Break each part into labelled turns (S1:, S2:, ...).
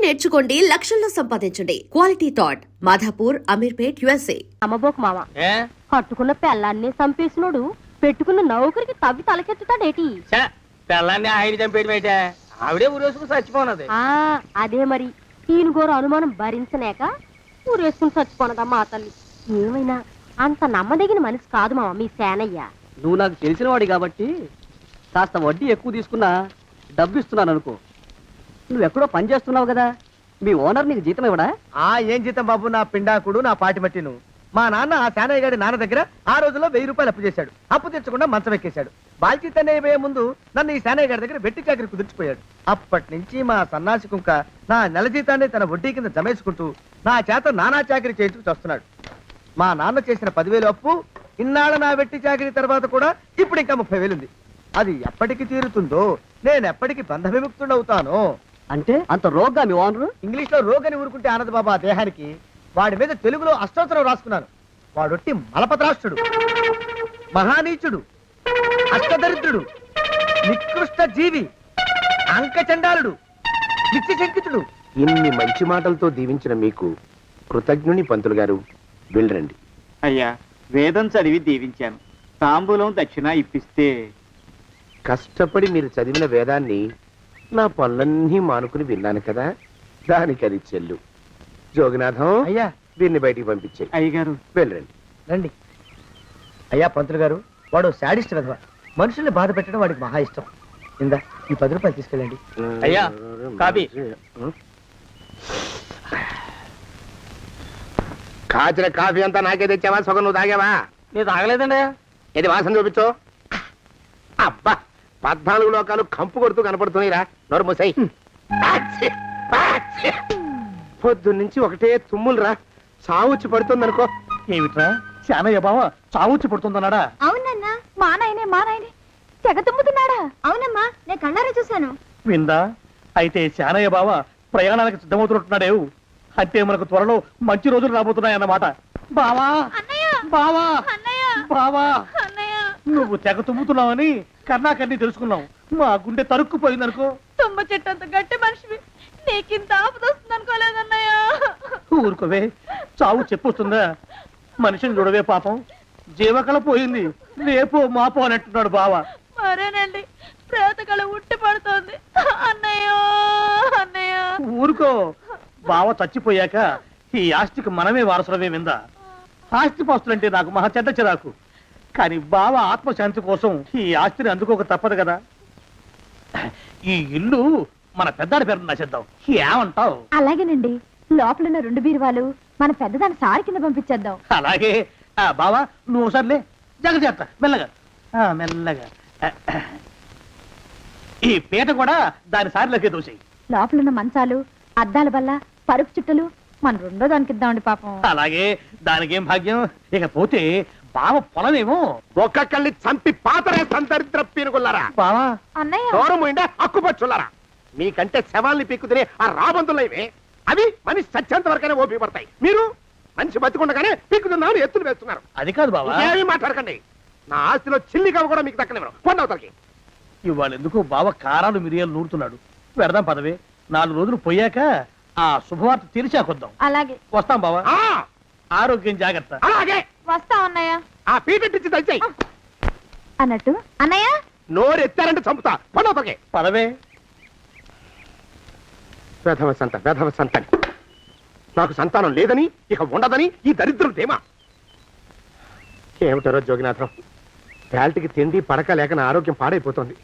S1: నేర్చుకోండి, లక్షల్లో సంపాదించండి. Quality thought Madhapur, Ameerpet, USA.
S2: అమ్మబోకు మామ కట్టుకున్న పెళ్ళాన్ని చంపేసినోడు పెట్టుకున్న నౌకరికి తవ్వి తలకెత్తుతాడేటి?
S3: పెళ్ళాన్ని ఆయన చంపేయడం ఆవిడే ఊరేసుకుని చచ్చిపోనది.
S2: అదే మరి ఈయన గోరు అనుమానం భరించలేక ఊరేసుకుని చచ్చిపోనదమ్మా ఆ తల్లి. ఏమైనా అంత నమ్మదగిన మనిషి కాదు మామ మీ సేనయ్య.
S4: నువ్వు నాకు తెలిసిన వాడి కాబట్టి కాస్త వడ్డీ ఎక్కువ తీసుకున్నా డబ్బు ఇస్తున్నాను అనుకో. నువ్వెక్కడో పని చేస్తున్నావు కదా, మీ ఓనర్ నీకు జీతం ఇవ్వడా?
S3: ఏం జీతం బాబు, నా పిండాకుడు, నా పాటి మట్టిను. మా నాన్న ఆ శానయ్య గారి నాన్న దగ్గర ఆ రోజుల్లో 1000 రూపాయలు అప్పు చేశాడు. అప్పు తెచ్చకుండా మంచం ఎక్కేశాడు. బాల్చితనే అయిపోయే ముందు నన్ను ఈ శానయ్య గారి దగ్గర వెట్టి చాకరి కుదిర్చిపోయాడు. అప్పటి నుంచి మా సన్నాసి కుంక నా నెల జీతాన్ని తన వడ్డీ కింద జమేసుకుంటూ నా చేత నానా చాకరీ చేయించుకు వస్తున్నాడు. మా నాన్న చేసిన 10,000 అప్పు ఇన్నాళ్ళ నా వెట్టి చాకరీ తర్వాత కూడా ఇప్పుడు ఇంకా 30,000 ఉంది. అది ఎప్పటికి తీరుతుందో, నేను ఎప్పటికి బంధ విముక్తుడవుతానో.
S4: అంటే అంత రోగ్గా మీ ఓనరు?
S3: ఇంగ్లీష్ లో రోగని ఊరుకుంటే ఆనంద్ బాబా దేహానికి. వాడి మీద తెలుగులో అష్టోత్తరం రాసుకున్నాను. వాడొట్టి మలపత్రాష్ట్రుడు, మహానీచుడు, అష్టదరిద్రుడు, నికృష్ట జీవి, అంకచండాలుడు, నిత్యశంకితుడు.
S5: ఇన్ని మంచి మాటలతో దీవించిన మీకు కృతజ్ఞుని పంతులు గారు. వెళ్ళరండి.
S6: అయ్యా, వేదం చదివి దీవించాను. తాంబూలం దక్షిణ ఇప్పిస్తే.
S5: కష్టపడి మీరు చదివిన వేదాన్ని నా పనులన్నీ మానుకుని విన్నాను కదా, దానికి అది చెల్లు. జోగినాథం,
S3: అయ్యా
S5: వీరిని బయటికి పంపించే.
S6: అయ్యగారు
S5: వెళ్ళరండి.
S3: రండి. అయ్యా పంతులు గారు, వాడు శాడిస్ట్ విధవ. మనుషుల్ని బాధ పెట్టడం వాడికి మహా ఇష్టం. ఇందా ఈ 10 రూపాయలు తీసుకెళ్ళండి.
S6: అయ్యా, కాపీ.
S5: కాచిన కాఫీ అంతా నాకే తెచ్చావా? సగం నువ్వు తాగావా?
S3: నేను తాగలేదండి.
S5: ఇది వాసన చూపించు. అబ్బా, 14 లోకాలు కంపు కొడుతూ కనపడుతున్నాయిరా. నోరు మూసాయి. పొద్దున్నుంచి ఒకటే తుమ్ములురా. సావుచ్చి పడుతుంది అనుకో.
S3: ఏమిట్రా శానయ్య బావ చావుచ్చి పడుతుందన్నాడా?
S2: అవునన్నా, మా నాయనే తెగ తుమ్ముతున్నాడా? అవునమ్మా, నేను కళ్ళారా చూశాను.
S3: విందా? అయితే శానయ్య బావ ప్రయాణానికి సిద్ధమవుతున్నట్టున్నాడేవు. అంటే మనకు త్వరలో మంచి రోజులు రాబోతున్నాయన్నమాట. బావా బావా బావా, నువ్వు తెగ తుమ్ముతున్నావని కర్ణాకర్ణి తెలుసుకున్నావు. మా గుండె తరుక్కుపోయిందనుకో.
S2: తుమ్మ చెట్టు అంత గట్టి మనిషివి, నీకింత ఆపదొస్తుంది అనుకోలేదన్నయ్య.
S3: ఊరుకోవే, చావు చెప్పొస్తుందా? మనిషిని చూడవే పాపం, జీవకళ పోయింది. రేపో మాపో అని అంటున్నాడు బావ.
S2: మరేనండి, ప్రేతకళ ఉట్టి పడుతోంది అన్నయ్య.
S3: ఊరుకో, బావ చచ్చిపోయాక ఈ ఆస్తికి మనమే వారసులమే. విందా? ఆస్తి పాస్తులంటే నాకు మహా చెడ్డ చిరాకు. కానీ బావ ఆత్మశాంతి కోసం ఈ ఆస్తిని అందుకోక తప్పదు కదా. ఈ ఇల్లు మన పెద్దాడి పేరు నచ్చేద్దాం. ఏమంటావు?
S2: అలాగేనండి, లోపలున్న 2 బీరువాలు మన పెద్దదాన్ని సారి కింద పంపించేద్దాం.
S3: అలాగే. బావా నువ్వు సర్లే, జాగ్రత్త, మెల్లగా మెల్లగా. ఈ పీట కూడా దాని సారిలోకి దూసేయి.
S2: లోపలున్న మంచాలు, అద్దాల బల్ల, పరుపు చుట్టలు మన 2వ దానికి ఇద్దామండి పాపం.
S3: అలాగే, దానికేం భాగ్యం. ఇకపోతే బావ పొలమేమో
S5: ఒక్కొక్కల్ని చంపి పాతరేస్తాను దరిద్ర పీనుకున్నారా.
S3: బావా
S2: అన్నయ్య,
S5: దూరం ఉండే అక్కుపచ్చున్నారా. మీకంటే శవాల్ని పీక్కుతినే ఆ రాబందులు ఇవే. అవి మనిషి చచ్చేంత వరకైనా ఓపిక పడతాయి. మీరు మనిషి బతికుండగానే పీక్కుతున్నామని ఎత్తులు వేస్తున్నారు.
S3: అది కాదు బావా.
S5: ఏమీ మాట్లాడకండి. నా ఆస్తిలో చిల్లి కవ్వ కూడా మీకు దక్కనివ్వరు. పొందవతలకి.
S3: ఇవాళ ఎందుకో బావ కారాలు మిరియాలు నూరుతున్నాడు. పెడదాం పదవే. 4 రోజులు పోయాక ఆ శుభవార్త తీర్చాకొద్దాం.
S2: అలాగే
S3: వస్తాం బావా. ఆరోగ్యం జాగ్రత్త.
S5: అలాగే
S2: వస్తా అన్నయ్య.
S5: ఆ పీటెట్టించి దయచేయి.
S2: అన్నట్టు అన్నయ్య,
S5: నోరు ఎత్తారంటే చంపుతా. పొందవతలకి.
S3: పదవే.
S5: వేధవ సంతానం. నాకు సంతానం లేదని, ఇక ఉండదని ఈ దరిద్రం ధీమా. ఏమిటారో జోగినాథం, వేల్టికి తిండి పడక లేక నా ఆరోగ్యం పాడైపోతుంది.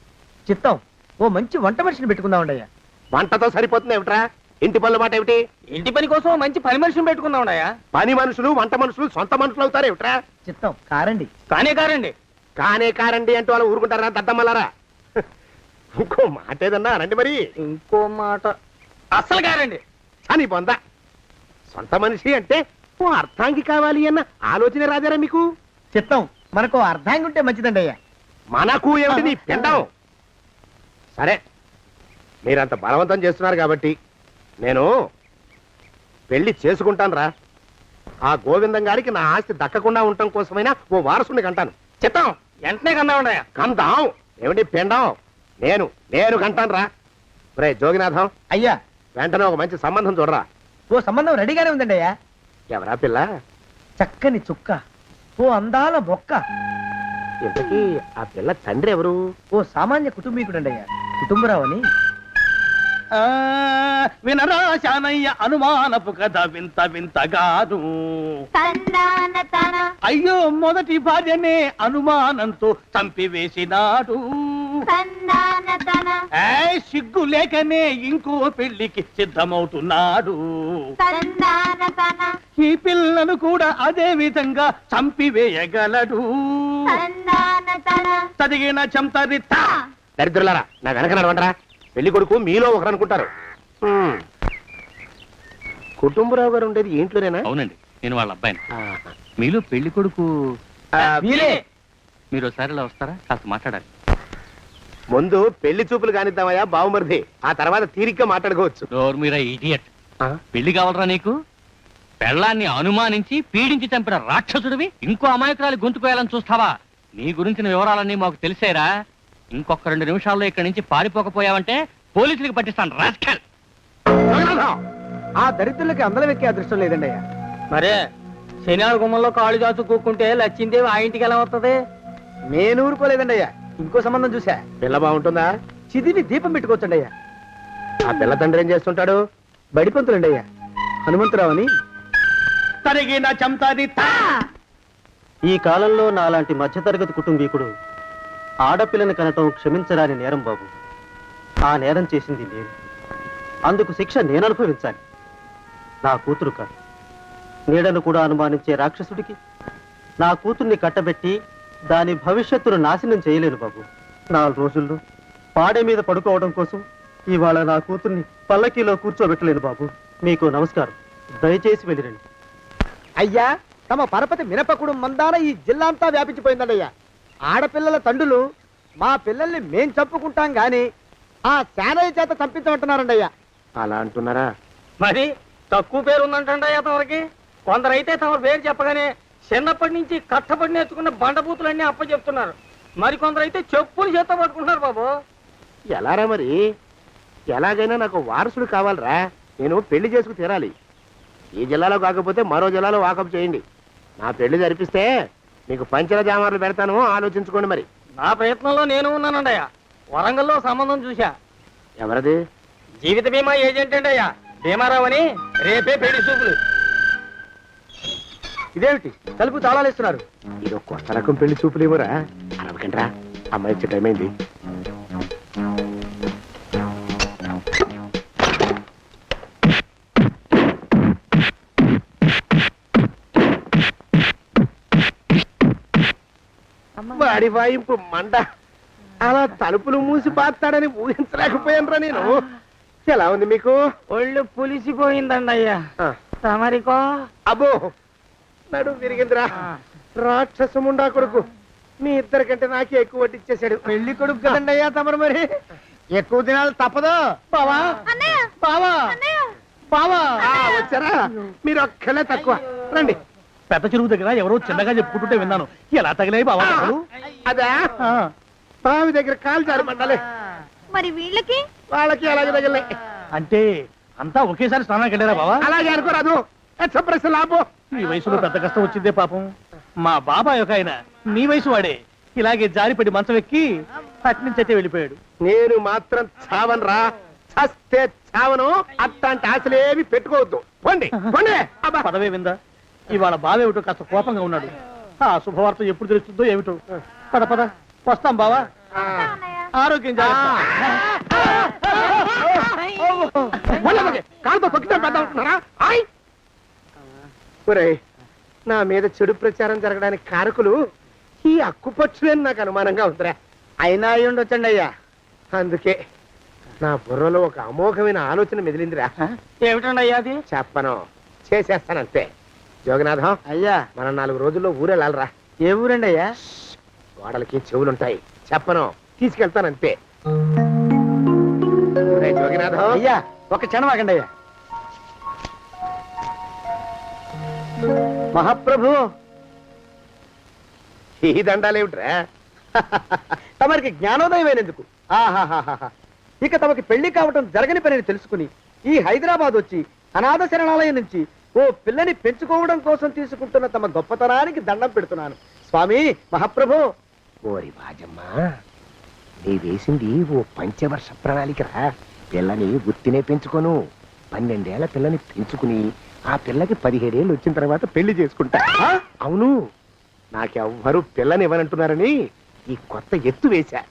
S3: చిత్తం, ఓ మంచి వంట మనిషిని పెట్టుకుందామండయ్యా.
S5: వంటతో సరిపోతుంది ఏమిట్రా? ఇంటి పనుల మాట ఏమిటి?
S3: ఇంటి పని కోసం మంచి పని మనిషిని పెట్టుకుందామండయ్యా.
S5: పని మనుషులు వంట మనుషులు సొంత మనుషులు అవుతారు ఏమిట్రా?
S3: చిత్తం, కారండి. కారండి.
S5: కారండి అంటూ వాళ్ళు ఊరుకుంటారా దద్దమ్మలారా? ఇంకో మాట ఏదన్నా రండి మరి.
S3: ఇంకో మాట అస్సలు కారండి.
S5: అని పొందా. సొంత మనిషి అంటే ఓ అర్థాంగి కావాలి అన్న ఆలోచన రాజారా మీకు?
S3: చిత్తం, మనకు అర్థంగా ఉంటే మంచిదండి అయ్యా.
S5: మనకు ఏమిటి నీ పిండం? సరే, మీరంత బలవంతం చేస్తున్నారు కాబట్టి నేను పెళ్లి చేసుకుంటాను రా. ఆ గోవిందం గారికి నా ఆస్తి దక్కకుండా ఉండటం కోసమైనా ఓ వారసుని కంటాను.
S3: చిత్తం, వెంటనే కన్నామండయ్యా.
S5: కందాం ఏమిటి పిండం? నేను కంటాను రా. రే జోగినాథం,
S3: అయ్యా
S5: వెంటనే ఒక మంచి సంబంధం చూడరా.
S3: ఓ సంబంధం రెడీగానే ఉందండి అయ్యా.
S5: ఎవరా పిల్ల?
S3: చక్కని చుక్క, ఓ అందాల మొక్క,
S5: ఇంతకీ ఆ పిల్ల తండ్రి ఎవరు?
S3: ఓ సామాన్య కుటుంబీకుడండి అయ్యా, కుటుంబరావు అని.
S7: వినరా శానయ్య అనుమానపు కథ వింత వింతగాదు. అయ్యో మొదటి భార్యనే అనుమానంతో చంపివేసినాడు. సిగ్గు లేకనే ఇంకో పెళ్లికి సిద్ధమవుతున్నాడు. ఈ పిల్లను కూడా అదే విధంగా చంపివేయగలడు. చదివిన చంతరిత.
S5: దరిద్రులారా, నా వెనక నడవండరా. పెళ్లి కొడుకు మీలో ఒకరు అనుకుంటారు. కుటుంబరావు గారు ఉండేది ఇంట్లోనేనా?
S7: అవునండి, నేను వాళ్ళ అబ్బాయిని.
S5: ఆహా.
S7: మీలో పెళ్లి కొడుకు
S3: వీరే.
S7: మీరు ఒకసారి ఇలా వస్తారా? కాస్త మాట్లాడాలి.
S5: ముందు పెళ్లి చూపులు కానిద్దామయ్యా బావుమరిది, ఆ తర్వాత తీరిగ్గా మాట్లాడుకోవచ్చు.
S7: డోర్ మీరా ఇడియట్. పెళ్లి కావాలరా నీకు? పెళ్ళాన్ని అనుమానించి పీడించి చంపిన రాక్షసుడివి ఇంకో అమాయకురాలు గొంతుకోయాలని చూస్తావా? నీ గురించిన వివరాలన్నీ మాకు తెలిసేరా. ఇంకొక 2 నిమిషాల్లో ఇక్కడి నుంచి పారిపోకపోయావంటే పోలీసులకు పట్టిస్తాను. రాస్కల్.
S3: ఆ దరిద్రులకి అందలం ఎక్కే అదృష్టం లేదండి అయ్యా.
S4: మరే శనివారం గుమ్మంలో కాళ్ళు చాచు కూకుంటే లచ్చిందేవి ఆ ఇంటికి ఎలా వస్తుంది?
S3: నేను ఊరుకోలేదండి అయ్యా, ఇంకో సంబంధం చూసా.
S5: పిల్ల బాగుంటుందా?
S3: చిదివి దీపం పెట్టుకోవచ్చండి అయ్యా.
S5: ఆ పిల్ల తండ్రి ఏం చేస్తుంటాడు?
S3: బడిపంతులండి అయ్యా, హనుమంతరావు అని.
S7: తరిగిన చంతరిత.
S4: ఈ కాలంలో నాలాంటి మధ్యతరగతి కుటుంబీకుడు ఆడపిల్లని కనటం క్షమించరాని నేరం బాబు. ఆ నేరం చేసింది నేను, అందుకు శిక్ష నేను అనుభవించాలి. నా కూతురు కాదు, నీడను కూడా అనుమానించే రాక్షసుడికి నా కూతుర్ని కట్టబెట్టి దాని భవిష్యత్తును నాశనం చేయలేను బాబు. 4 రోజుల్లో పాడే మీద పడుకోవడం కోసం ఇవాళ నా కూతుర్ని పల్లకీలో కూర్చోబెట్టలేను బాబు. మీకు నమస్కారం, దయచేసి వెళ్ళిరండి.
S3: అయ్యా, తమ పరపతి మినపకుడు మందాన ఈ జిల్లా అంతా వ్యాపించిపోయిందండి అయ్యా. ఆడపిల్లల తండ్రులు మా పిల్లల్ని మేం చంపుకుంటాం గాని ఆ శానయ్య చేత చంపించమంటున్నారండి అయ్యా.
S5: అలా అంటున్నారా?
S4: మరి తక్కువ పేరు ఉందంటే తమరికి. కొందరైతే తమ పేరు చెప్పగానే చిన్నప్పటి నుంచి కట్టబడి నేర్చుకున్న బండబూతులన్నీ అప్పచెప్తున్నారు. మరి కొందరైతే చెప్పులు చేత పట్టుకుంటున్నారు బాబు.
S5: ఎలారా మరి? ఎలాగైనా నాకు వారసుడు కావాలరా. నేను పెళ్లి చేసుకు తీరాలి. ఈ జిల్లాలో కాకపోతే మరో జిల్లాలో వాకప్ చేయండి. నా పెళ్లి జరిపిస్తే మీకు పంచల జామార్లు పెడతాను, ఆలోచించుకోండి. మరి
S4: నా ప్రయత్నంలో నేను ఉన్నానండయ్యా. వరంగల్లో సంబంధం చూశా.
S5: ఎవరది?
S4: జీవిత బీమా ఏజెంట్ అండి అయ్యా, భీమారావు అని. రేపే పెళ్లి చూపులు.
S3: ఇదేమిటి తలుపు తాళాలు ఇస్తున్నారు?
S5: ఇది ఒక కొత్త రకం పెళ్లి చూపులు ఇవ్వరా? అరవకండ్రా, అమ్మాయి వచ్చే టైం అయింది. వాడి వాయింపు మండ. అలా తలుపులు మూసి పాతాడని ఊహించలేకపోయానురా నేను. ఎలా ఉంది మీకు?
S4: ఒళ్ళు పులిసిపోయిందండి అయ్యా.
S5: ఆ,
S4: తమరికో?
S5: అబ్బో, నడు విరిగిందిరా. రాక్షసముండా కొడుకు మీ ఇద్దరికంటే నాకే ఎక్కువ వడ్డిచ్చేశాడు.
S3: పెళ్లి కొడుకు కదండి అయ్యా తమరు, మరి ఎక్కువ దినాలు తప్పదు.
S4: బావా బావా బావా
S5: వచ్చారా? మీరు ఒక్కలే తక్కువ. రండి.
S7: పెద్ద చెరువు దగ్గర ఎవరో చిన్నగా చెప్పుకుంటుంటే విన్నాను. ఎలా తగిలాయి బావా?
S5: అదా బావి దగ్గర కాలు జారి మండాలి.
S2: మరి వీళ్ళకి
S5: వాళ్ళకి అలాగే తగిలే.
S7: అంటే అంతా ఒకేసారి స్నానానికి వెళ్ళారా బావా?
S5: అలాగే అనుకోరాదు. ప్రశ్న లాభం.
S7: ఈ వయసులో పెద్ద కష్టం వచ్చిందే పాపం. మా బాబాయ్ ఒక ఆయన నీ వయసు వాడే ఇలాగే జారిపడి మంచం ఎక్కి అట్నుంచి అయితే వెళ్ళిపోయాడు.
S5: నేను మాత్రం చావను రా. చస్తే చావను. అట్లాంటి ఆశలేవి పెట్టుకోవద్దు. పోండి పోండి. అబ్బా.
S7: పదవే విందా? ఇవాళ బావేమిటో కాస్త కోపంగా ఉన్నాడు. ఆ శుభవార్త ఎప్పుడు తెలుస్తుందో ఏమిటో. పద పద, వస్తాం బావా. ఆరోగ్యం జాగ్రత్త.
S5: కాలుతో తొక్కితే పెద్ద ఉంటున్నారా? ఒరేయ్, నా మీద చెడు ప్రచారం జరగడానికి కారకులు ఈ అక్కుపచ్చులేని నాకు అనుమానంగా ఉందిరా.
S3: అయినా అయి ఉండొచ్చండి అయ్యా.
S5: అందుకే నా బుర్రలో ఒక అమోఘమైన ఆలోచన మెదిలిందిరా.
S4: ఏమిటండి అయ్యా అది?
S5: చెప్పను, చేసేస్తానంతే. జోగనాథం,
S3: అయ్యా,
S5: మనం 4 రోజుల్లో ఊరెళ్ళాలరా.
S3: ఏ ఊరండి అయ్యా?
S5: గోడలకి చెవులుంటాయి. చెప్పను, తీసుకెళ్తానంతే. ఒరేయ్ జోగినాథం,
S3: అయ్యా ఒక క్షణం ఆగండి అయ్యా. మహాప్రభు,
S5: ఈ దండాలేమిట్రా?
S3: తమరికి జ్ఞానోదయం అయినందుకు. ఆహాహాహా. ఇక తమకి పెళ్లి కావటం జరగని పని తెలుసుకుని ఈ హైదరాబాద్ వచ్చి అనాథ శరణాలయం నుంచి ఓ పిల్లని పెంచుకోవడం కోసం తీసుకుంటున్న తమ గొప్పతనానికి దండం పెడుతున్నాను. స్వామి మహాప్రభు.
S5: ఓరి బాజమ్మ, నీ వేసింది ఓ పంచవర్ష ప్రణాళికరా. పిల్లని గుర్తినే పెంచుకోను, 12 ఏళ్ల పిల్లని పెంచుకుని ఆ పిల్లకి 17 ఏళ్ళు వచ్చిన తర్వాత పెళ్లి చేసుకుంటా. అవును, నాకెవ్వరూ పిల్లని ఇవ్వనంటున్నారని ఈ కొత్త ఎత్తు వేశా.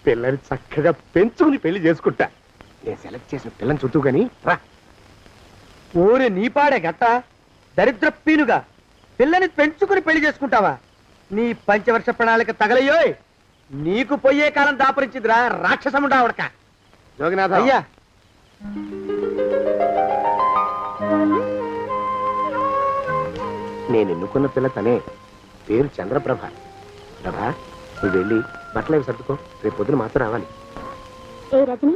S5: పిల్లని చక్కగా పెంచుకుని పెళ్లి చేసుకుంటా. నేను సెలెక్ట్ చేసిన పిల్లని చుట్టూ గాని రా.
S3: ఊరి నీపాడే గట్ట దరిద్రపీనుగా పిల్లని పెంచుకుని పెళ్లి చేసుకుంటావా? నీ పంచవర్ష ప్రణాళిక తగలయ్యోయ్. నీకు పోయే కాలం దాపరించిందిరా రాక్షసముండావడక.
S5: జోగినాథ,
S3: అయ్యా
S5: నేను ఎన్నుకున్న పిల్ల తనే. పేరు చంద్రప్రభ. ప్రభ, నువ్వు వెళ్ళి బట్టలు అవి సర్దుకో, రేపు పొద్దున మాత్రం రావాలి.
S2: ఏ రజని,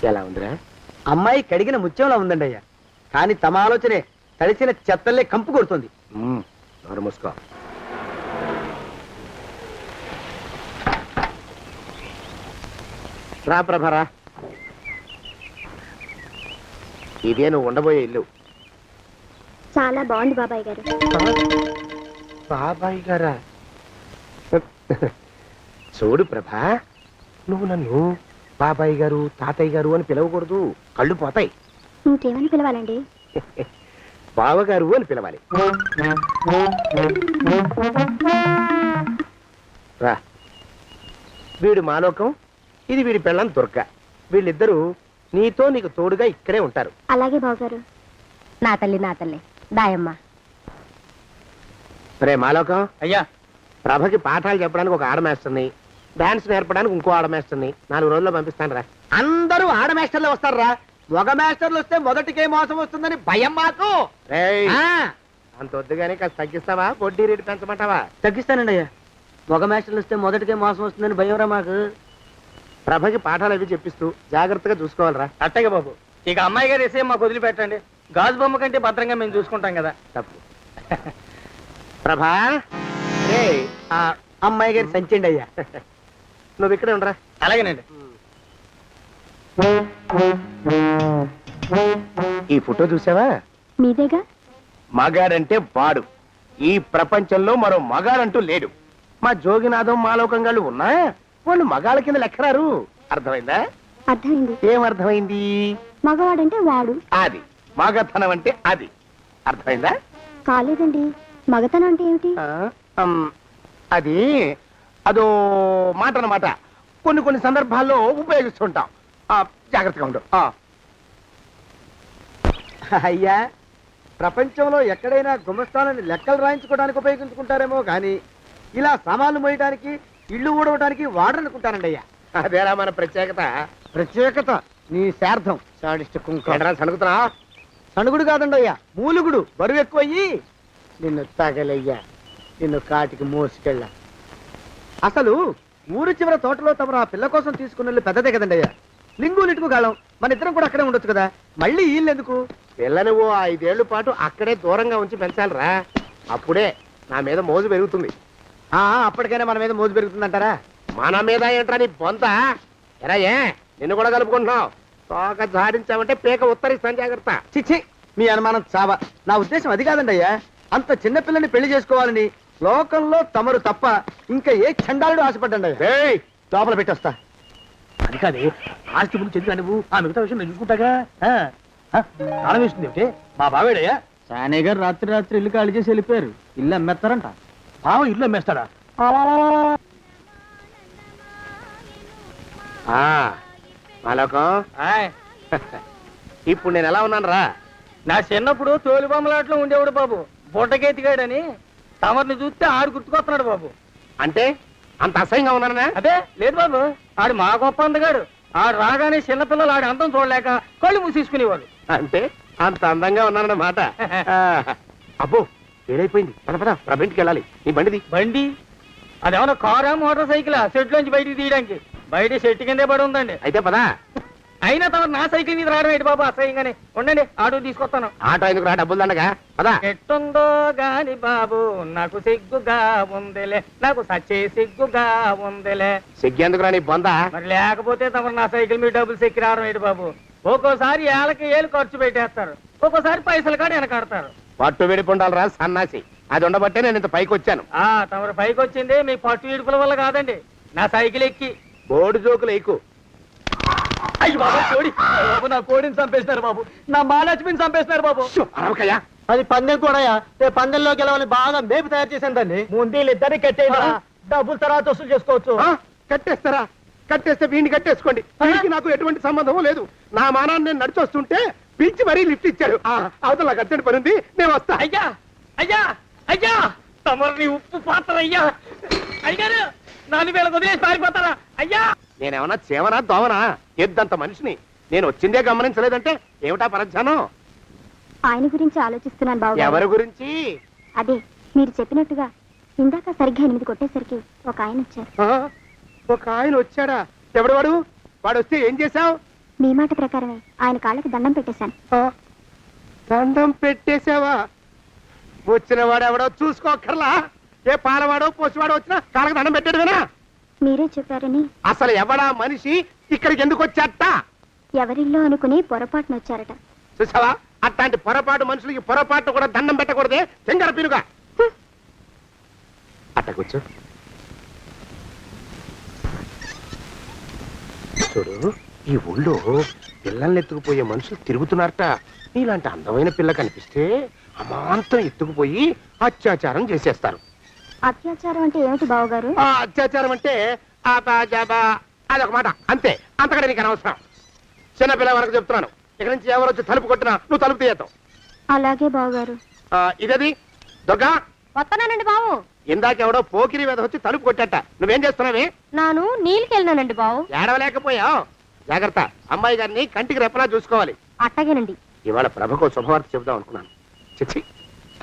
S5: ఎలా ఉందిరా?
S3: అమ్మాయి కడిగిన ముత్యంలా ఉందండి అయ్యా. కానీ తమ ఆలోచనే తడిసిన చెత్తల్లే కంపు కొడుతుంది.
S5: నోరు మూసుకో. రా ప్రభరా, ఇదే నువ్వు ఉండబోయే ఇల్లు.
S2: చాలా బాగుంది బాబాయ్ గారు.
S5: బాబాయ్ గారా? చూడు ప్రభా, నువ్వు నన్ను బాబాయ్ గారు తాతయ్య గారు అని పిలవకూడదు, కళ్ళు పోతాయి.
S2: ఇంకేమని పిలవాలండి?
S5: బావగారు అని పిలవాలి. రా, వీడు మాలోకం, ఇది వీడి పెళ్ళం దుర్గ. వీళ్ళిద్దరూ నీతో నీకు తోడుగా ఇక్కడే ఉంటారు.
S2: అలాగే బావగారు. నా తల్లి దాయమ్మ.
S5: రే మాలోకం,
S3: అయ్యా
S5: ప్రభకి పాఠాలు చెప్పడానికి ఒక ఆడమేస్తుంది, డాన్స్ నేర్పడానికి ఇంకో ఆడమేస్తుంది. 4 రోజుల్లో పంపిస్తాను రా.
S3: అందరూ ఆడ మాస్టర్లు వస్తారా? మగ మాస్టర్లు వస్తే మొదటికే మోసం వస్తుందని భయం మాకు.
S5: రేయ్,
S3: ఆ,
S5: అంత వద్దుగానే కాస్త తగ్గిస్తావా? వడ్డీ రేటు పెంచమంటావా?
S3: తగ్గిస్తానండి అయ్యా. మగ మాస్టర్లు వస్తే మొదటికే మోసం వస్తుందని భయంరా మాకు.
S5: ప్రభకి పాఠాలు అవి చెప్పిస్తూ జాగ్రత్తగా చూసుకోవాలరా.
S3: అట్టగే బాబు, ఇక అమ్మాయి గారు వేసే మాకు వదిలిపెట్టండి. గాజు బొమ్మ కంటే భద్రంగా మేము చూసుకుంటాం కదా.
S5: తప్పు. ప్రభా, రేయ్,
S3: ఆ అమ్మాయి గారి సంచండి అయ్యా.
S5: నువ్వు ఇక్కడే ఉండరా.
S3: అలాగేనండి.
S5: ఈ ఫోటో చూసావా?
S2: మీదేగా.
S5: మగాడంటే వాడు. ఈ ప్రపంచంలో మరో మగాడంటూ లేడు. మా జోగినాథం మాలోకం గాళ్ళు ఉన్నా వాళ్ళు మగాళ్ళ కింద లెక్కరారు. అర్థమైందా?
S2: అర్థమైంది.
S5: ఏం అర్థమైంది?
S2: మగవాడంటే వాడు.
S5: అది మగతనం అంటే అది. అర్థమైందా?
S2: కాలేదండి. మగతనం అంటే ఏమిటి?
S5: అది అదో మాట అన్నమాట. కొన్ని సందర్భాల్లో ఉపయోగిస్తుంటాం. జాగ్రత్తగా ఉండు.
S3: అయ్యా, ప్రపంచంలో ఎక్కడైనా గుమస్తాలని లెక్కలు రాయించుకోవడానికి ఉపయోగించుకుంటారేమో కానీ ఇలా సామాన్లు మోయడానికి, ఇల్లు ఊడవడానికి వాడరనుకుంటానండి అయ్యా.
S5: అదేరా మన ప్రత్యేకత.
S3: ప్రత్యేకత నీ శార్థం. సాడిస్ట్ కుంక.
S5: సనుగుతున్నా?
S3: సణుగుడు కాదండి అయ్యా, మూలుగుడు. బరువు ఎక్కువయ్యి నిన్ను తగలయ్యా, నిన్ను కాటికి మోసుకెళ్ళా. అసలు ఊరు చివర తోటలో తమరు ఆ పిల్ల కోసం తీసుకున్న పెద్దదే కదండి అయ్యా. లింగు లిటుకు గాలం. మన ఇద్దరం కూడా అక్కడే ఉండొచ్చు కదా. మళ్ళీ వీళ్ళెందుకు?
S5: పిల్లని ఓ 5 ఏళ్ల పాటు అక్కడే దూరంగా ఉంచి పెంచాలిరా. అప్పుడే నా మీద మోజు పెరుగుతుంది.
S3: అప్పటికైనా మన మీద మోజు పెరుగుతుందంటారా?
S5: మన మీద ఏంట్రా నీ బొంత? ఎరా, ఏ నిన్ను కూడా కలుపుకుంటున్నావు? తోక జాడించావంటే పీక ఉత్తరిస్తాను, జాగ్రత్త.
S3: చిచ్చి, మీ అనుమానం చావా. నా ఉద్దేశం అది కాదండి అయ్యా. అంత చిన్న పిల్లని పెళ్లి చేసుకోవాలని లోకంలో తమరు తప్ప ఇంకా ఏ చండాలుడు ఆశపడ్డండి అయ్యా.
S5: ఏయ్,
S3: లోపల పెట్టొస్తా.
S5: అది కాదే, ఆస్తి ముందు చెందుగా నువ్వు ఆ మిగతా విషయం నేను చూసుకుంటాగా. తాళం వేస్తుంది ఏమిటి? మా బావేడయ్యా.
S6: సానే గారు రాత్రి ఇల్లు ఖాళీ చేసి వెళ్ళిపోయారు. ఇల్లు అమ్మేస్తారంట.
S5: బావ ఇల్లు అమ్మేస్తాడా? మాలోకం, ఇప్పుడు నేను ఎలా ఉన్నాను రా?
S3: నా చిన్నప్పుడు తోలు బొమ్మలాట్లో ఉండేవాడు బాబు, బుట్టకెత్తిగాడని. తమరిని చూస్తే ఆడు గుర్తుకొస్తున్నాడు బాబు.
S5: అంటే అంత అసహ్యంగా ఉన్నానా?
S3: అదే లేదు బాబు, ఆడు మా గొప్ప అందగాడు. ఆడు రాగానే చిన్నపిల్లలు ఆడి అందం చూడలేక కళ్ళు మూసేసుకునేవాడు.
S5: అంటే అంత అందంగా ఉన్నానన్నమాట. అబ్బో, ఏడైపోయింది. పద ప్రభింటికి వెళ్ళాలి. నీ బండిది.
S3: బండి అదేమన్నా కారా మోటార్ సైకిల్ సెట్లోంచి బయటికి తీయడానికి? బయట చెట్టు కిందే పడి ఉందండి.
S5: అయితే పదా.
S3: అయినా తమరు నా సైకిల్ మీద రావడం ఏంటి బాబు అసహ్యంగానే ఉండండి ఆటో తీసుకొస్తాను.
S5: ఆటో ఎందుకు రా, డబ్బులు దండగా పదా.
S3: ఎట్టుందో గాని బాబు నాకు సిగ్గుగా ఉందిలే, నాకు సచ్చే సిగ్గుగా ఉందిలే.
S5: సిగ్గెందుకు రా నీ బొందా.
S3: మరి లేకపోతే తమరు నా సైకిల్ మీద డబ్బులు సెక్కి రావడం ఏంటి బాబు? ఒక్కోసారి ఏళ్ళకి ఏళ్ళు ఖర్చు పెట్టేస్తారు, ఒక్కోసారి పైసలు కాడ వెనకాడతారు.
S5: పట్టు విడిపుండాలరా సన్నాసి, అది ఉండబట్టే నేను ఇంత పైకి వచ్చాను.
S3: తమరు పైకి వచ్చింది మీ పట్టు ఇడుపుల వల్ల కాదండి, నా సైకిల్ ఎక్కి.
S5: బోర్డు జోకులు ఎక్కువ.
S3: అయ్యి బాబు కోడి, బాబు నా కోడిని చంపేస్తున్నారు బాబు, నా మహాలక్ష్మిని చంపేస్తున్నారు బాబు.
S5: అరవకయ్యా.
S4: అది పందెం కూడా పందెంలో గెలవని బాగా మేపు తయారు చేశాను దాన్ని.
S3: ముందు వీళ్ళిద్దరిని కట్టేయరా, డబ్బులు తర్వాత వసూలు చేసుకోవచ్చు.
S5: కట్టేస్తారా? కట్టేస్తే వీడిని కట్టేసుకోండి, వీడికి నాకు ఎటువంటి సంబంధం లేదు. నా మానాన్ని నేను నడిచొస్తుంటే పిలిచి మరీ లిఫ్ట్ ఇచ్చాడు. అవతల నాకు అర్జెంట్ పని ఉంది, నేను వస్తా.
S3: అయ్యా అయ్యా అయ్యా, తమరిని ఉప్పు పాత్ర అయ్యా. అయ్యారు నాలుగు వేల వదిలేసి పారిపోతారా అయ్యా?
S5: నేనేమన్నా చేవనా దోవనా? ఎద్దంత మనిషిని నేను వచ్చిందే గమనించలేదంటే ఏమిటా పరధ్యానం?
S2: ఆయన గురించి ఆలోచిస్తున్నాను బాబు.
S5: ఎవరి గురించి?
S2: అదే మీరు చెప్పినట్టుగా ఇందాక సరిగ్గా 8 కొట్టేసరికి ఒక ఆయన వచ్చారు.
S5: ఒక ఆయన వచ్చాడా? ఎవడు వాడు? వాడు వస్తే ఏం చేశావు?
S2: మీ మాట ప్రకారమే ఆయన కాళ్ళకి దండం పెట్టేశాను.
S5: దండం పెట్టేశావా? వచ్చిన వాడు ఎవడో చూసుకోకర్లా. ఏ పాలవాడో పోసివాడో వచ్చినా కాళ్ళకి దండం పెట్టాడువేనా?
S2: మీరే చెప్పారని.
S5: అసలు ఎవడా మనిషి ఇక్కడికి ఎందుకు వచ్చాట?
S2: ఎవరిల్లో అనుకుని పొరపాటున వచ్చారట.
S5: చూసావా, అట్లాంటి పొరపాటు మనుషులకి పొరపాటు కూడా దండం పెట్టకూడదే, తెంగర పినుగా. అట్టకొచ్చు చూడు, ఈ ఊళ్ళో పిల్లల్ని ఎత్తుకుపోయే మనుషులు తిరుగుతున్నారట. నీలాంటి అందమైన పిల్ల కనిపిస్తే అమాంతం ఎత్తుకుపోయి అత్యాచారం చేసేస్తారు.
S2: అత్యాచారం అంటే ఏమిటి బావగారు?
S5: అత్యాచారం అంటే అదొక మాట అంతే, అంతకంటే నీకు అనవసరం. చిన్నపిల్ల వరకు చెప్తున్నాను, ఇక్కడ నుంచి ఎవరు వచ్చి తలుపు కొట్టినా నువ్వు తలుపు తీయతావు.
S2: అలాగే బావగారు.
S5: ఇదది దొంగ.
S2: వస్తున్నానండి బావు.
S5: ఇందాకెవడో పోకిరి మీద వచ్చి తలుపు కొట్టట. నువ్వేం చేస్తున్నావే?
S2: నాను నీళ్ళకెళ్ళినానండి బావు.
S5: ఏడవలేకపోయావు. జాగ్రత్త, అమ్మాయి గారిని కంటికి రెప్పలా చూసుకోవాలి.
S2: అట్టగేనండి.
S5: ఇవాళ ప్రభకు శుభవార్త చెబుదాం అనుకున్నాను. చిచ్చి,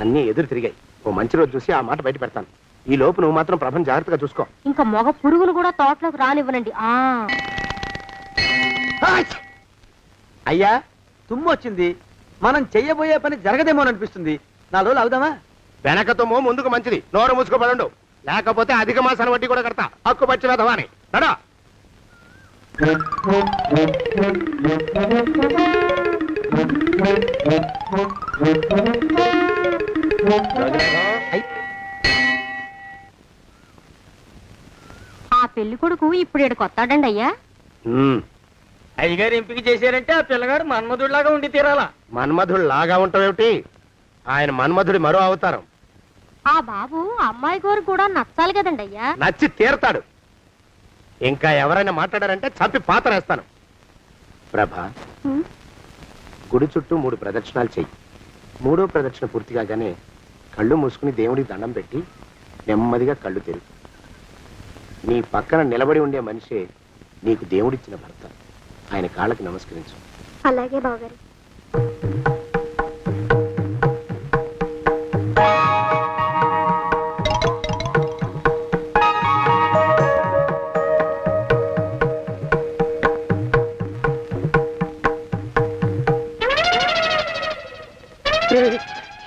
S5: అన్నీ ఎదురు తిరిగాయి. ఓ మంచి రోజు చూసి ఆ మాట బయట పెడతాను. ఈ లోపు నువ్వు మాత్రం ప్రభను జాగ్రత్తగా చూసుకో.
S2: ఇంకా మగ పురుగును కూడా తోటలోకి రానివ్వనండి.
S3: అయ్యా తుమ్ము వచ్చింది, మనం చెయ్యబోయే పని జరగదేమో అనిపిస్తుంది. 4 రోజులు అవుదామా?
S5: వెనకతోమో ముందుకు మంచిది, నోరు మూసుకోబడండు. లేకపోతే అధిక మాసాల వడ్డీ కూడా కడతా. హక్కు పచ్చి వేధవాని నడా.
S2: ఆ పెళ్లి కొడుకు ఇప్పుడు ఇక్కడికి వస్తాడండి అయ్యా.
S3: అయ్యగారు ఎంపిక చేశారంటే ఆ పిల్లగాడు మన్మధుడిలాగా ఉండి తీరాలా.
S5: మన్మధుడు లాగా ఉంటావేమిటి? ఆయన మన్మధుడి మరో అవతారం.
S2: ఆ బాబు అమ్మాయి గారు కూడా నచ్చాలి కదండి అయ్యా.
S5: నచ్చి తీరతాడు. ఇంకా ఎవరైనా మాట్లాడారంటే చంపి పాతరేస్తాను. ప్రభా, గుడి చుట్టూ 3 ప్రదక్షిణాలు చెయ్యి. 3వ ప్రదక్షిణ పూర్తి కాగానే కళ్ళు మూసుకుని దేవుడికి దండం పెట్టి నెమ్మదిగా కళ్ళు తెరుగు. నీ పక్కన నిలబడి ఉండే మనిషే నీకు దేవుడిచ్చిన భర్త. ఆయన కాళ్ళకి నమస్కరించు.
S2: అలాగే బావగారు.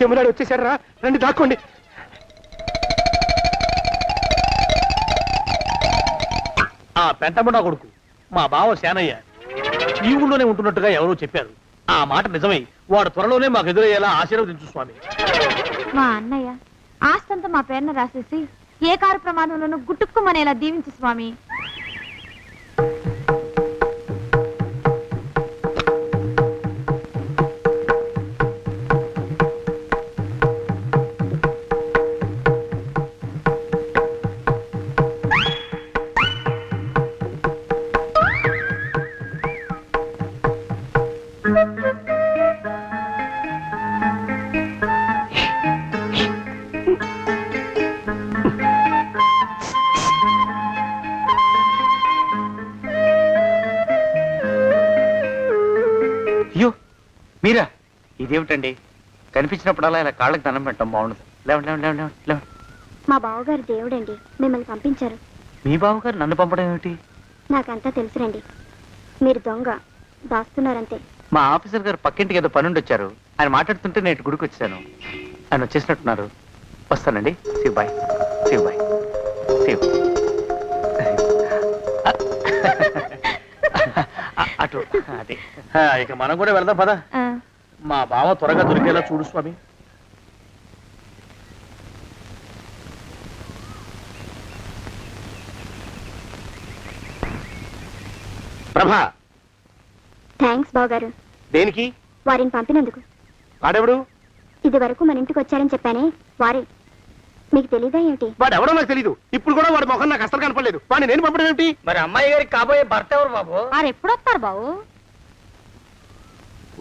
S5: యమునాడు వచ్చేసాడు రా, రండి దాక్కోండి.
S7: ఆ పెంటముడా కొడుకు మా బావ శానయ్య ఈ ఊళ్ళోనే ఉంటున్నట్టుగా ఎవరో చెప్పారు. ఆ మాట నిజమై వాడు త్వరలోనే మాకు ఎదురయ్యేలా ఆశీర్వదించు స్వామి.
S2: మా అన్నయ్య ఆస్తంతా మా పేరున రాసేసి ఏ కారు ప్రమాదంలోనూ గుట్టుక్కుమనేలా దీవించు స్వామి.
S6: అయ్యో మీరా? ఇదేమిటండి, కనిపించినప్పుడల్లా ఇలా కాళ్ళకి దండం పెట్టడం బాగుండదు. లేవండి లేవండి లేవండి లేవండి.
S2: మా బావగారు దేవుడండి, మిమ్మల్ని పంపించారు.
S6: మీ బావగారు నన్ను పంపడం ఏమిటి?
S2: నాకంతా తెలుసురండి. మీరు దొంగ, దాస్తున్నారంతే.
S6: మా ఆఫీసర్ గారు పక్కింటికి ఏదో పనుండి వచ్చారు. ఆయన మాట్లాడుతుంటే నేను గుడికి వచ్చాను. ఆయన వచ్చేసినట్టున్నారు. వస్తానండి. శివ్ బాయ్. శివ్ బాయ్. శివ్. అటు అదే.
S7: ఇక మనం కూడా వెళ్దాం పద. మా బావ త్వరగా దొరికేలా చూడు స్వామి.
S5: ప్రభా,
S2: థ్యాంక్స్ బావగారు,
S5: దేనికి?
S2: వారిని పంపినందుకు.
S5: వాడెవడు?
S2: ఇది వరకు మన ఇంటికి వచ్చారని చెప్పానే వారే. మీకు తెలీదా ఏమిటి?
S5: వాడెవడో నాకు తెలీదు. ఇప్పుడు కూడా వాడి మొహం నాకు అసలు కనపడలేదు. వాడిని నేను పంపడం ఏమిటి?
S3: మరి అమ్మాయి గారికి కాబోయే భర్త ఎవరు బాబు?
S2: వారు ఎప్పుడు వస్తారు బావు?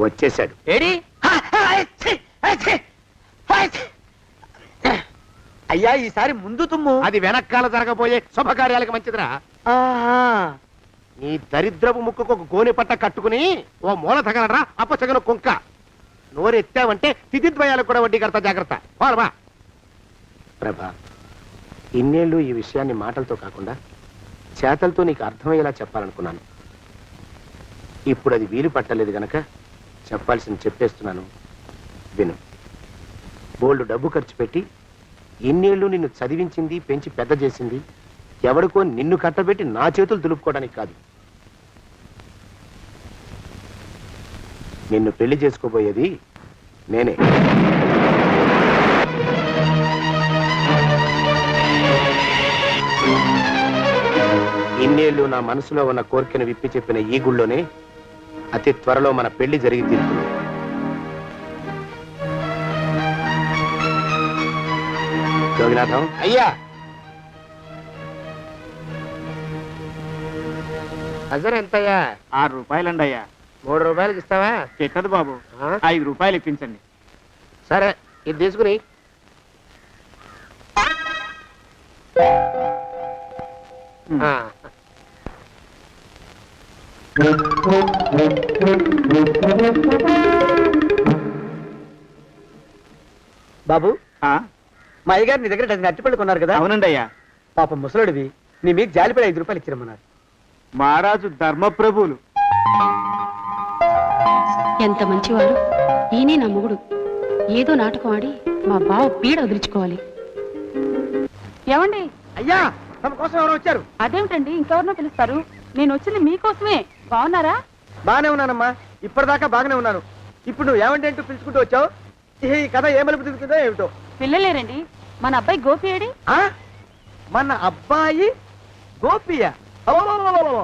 S5: వచ్చేసాడు.
S3: ఏడి? అయ్యా, ఈసారి ముందు తుమ్ము.
S5: అది వెనకాల జరగబోయే శుభకార్యాలకు మంచిదిరా. నీ దరిద్రపు ముక్కుకు ఒక గోనె పట్ట కట్టుకుని ఓ మూల తగలరా అప్పచగన కుంక. నోరెత్తావంటే తిథిద్వయాలకు కూడా వడ్డీ కడతా, జాగ్రత్త. పోరమా. ప్రభా, ఇన్నేళ్ళు ఈ విషయాన్ని మాటలతో కాకుండా చేతలతో నీకు అర్థమయ్యేలా చెప్పాలనుకున్నాను. ఇప్పుడు అది వీలు పట్టలేదు గనక చెప్పాల్సింది చెప్పేస్తున్నాను, విను. బోల్డు డబ్బు ఖర్చు పెట్టి ఇన్నేళ్ళు నిన్ను చదివించింది, పెంచి పెద్ద చేసింది ఎవడికో నిన్ను కట్టబెట్టి నా చేతులు దులుపుకోవడానికి కాదు. నిన్ను పెళ్లి చేసుకోబోయేది నేనే. ఇన్నేళ్ళు నా మనసులో ఉన్న కోరికను విప్పి చెప్పిన ఈ గుళ్ళోనే అతి త్వరలో మన పెళ్లి జరిగి తీరుతుంది. జోగినాథం. అయ్యా, అజర్ ఎంతయ్యా?
S6: 6 రూపాయలండి అయ్యా.
S5: 3 రూపాయలకి ఇస్తావా?
S6: చెట్టదు బాబు, 5 రూపాయలు ఇప్పించండి.
S5: సరే, ఇది తీసుకుని.
S3: బాబు, మా అయ్యగారు నీ దగ్గర డజన్ అరటిపళ్ళు కొన్నారు కదా?
S6: అవునండి అయ్యా.
S3: పాపం ముసలుడివి, నీ మీకు జాలిపడి 5 రూపాయలు ఇచ్చిరమ్మన్నారు.
S6: మహారాజు ధర్మప్రభువులు.
S8: ఎంత మంచివారు. ఈయనే నా మొగుడు. ఏదో నాటకం ఆడి మా బావ పీడ వదిలించుకోవాలి.
S2: ఏమండి?
S3: అయ్యా, తమ కోసం ఎవరు వచ్చారు?
S2: అదేమిటండి, ఇంకెవరినో పిలుస్తారు? నేను వచ్చింది మీకోసమే. బాగున్నారా?
S3: బాగానే ఉన్నానమ్మా, ఇప్పటిదాకా బాగానే ఉన్నాను. ఇప్పుడు నువ్వు ఏమంటే అంటూ పిలుచుకుంటూ వచ్చావు. ఈ కథ ఏ మలుపు తిరుగుతుందో ఏమిటో.
S2: పిల్లలేరండి. మన అబ్బాయి గోపి ఏడి?
S3: మన అబ్బాయి గోపియ? అవ్వవ్వవ్వవ్వవ్వ.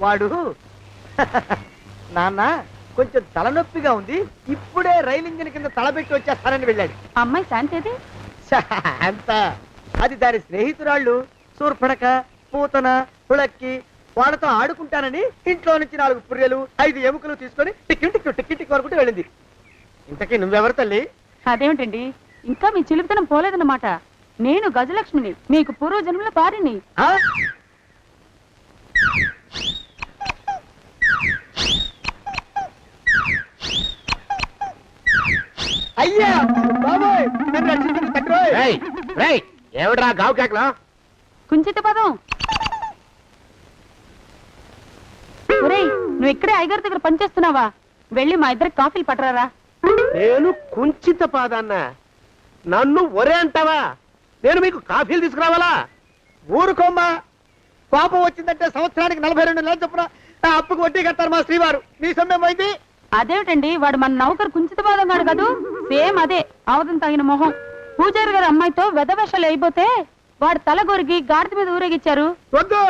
S3: వాడు నాన్న కొంచెం తలనొప్పిగా ఉంది, ఇప్పుడే రైలు ఇంజిన్ కింద తలబెట్టి వచ్చేస్తానని వెళ్ళాడు.
S2: అమ్మాయి శాంతేది?
S3: అంత అది దాని స్నేహితురాళ్ళు సూర్పడక, పూతన, పుళక్కి వాళ్ళతో ఆడుకుంటానని ఇంట్లో నుంచి 4 పుర్రెలు 5 ఎముకలు తీసుకొని టిక్కి టిక్కి టిక్కి టిక్కి వరకు వెళ్ళింది. ఇంతకీ నువ్వెవరు తల్లి?
S2: అదేమిటండి, ఇంకా మీ చిలుపుతనం పోలేదన్నమాట. నేను గజలక్ష్మిని, మీకు పూర్వజన్మల భార్యని.
S3: అయ్యా బాబోయ్, నన్ను రక్షించండి తండ్రోయ్.
S5: ఏమిడ్రా గావు కేకలో?
S2: కుంచిత పదం. ఒరేయ్, నువ్వు ఇక్కడే అయ్యగారి దగ్గర పనిచేస్తున్నావా? వెళ్ళి మా ఇద్దరికి కాఫీలు పట్టరారా.
S5: నేను కుంచిత పాదాన్న? నన్ను ఒరే అంటావా? నేను మీకు కాఫీలు తీసుకురావాలా?
S3: ఊరుకోమ్మా, పాపం వచ్చిందంటే సంవత్సరానికి 42 నెలలు చొప్పున ఆ అప్పుకు వడ్డీ కట్టారు మా శ్రీవారు. నీ సొమ్మేం పోయింది?
S2: అదేమిటండి, వాడు మన నౌకరు కుంచిత పాదం గాడు కదూ. సేమ్ అదే, అవధం తగిన మొహం. పూజారి గారి అమ్మాయితో వెధవేషాలు అయిపోతే వాడు తల గొరిగి గాడిద మీద ఊరేగిచ్చారు.
S5: వద్దు,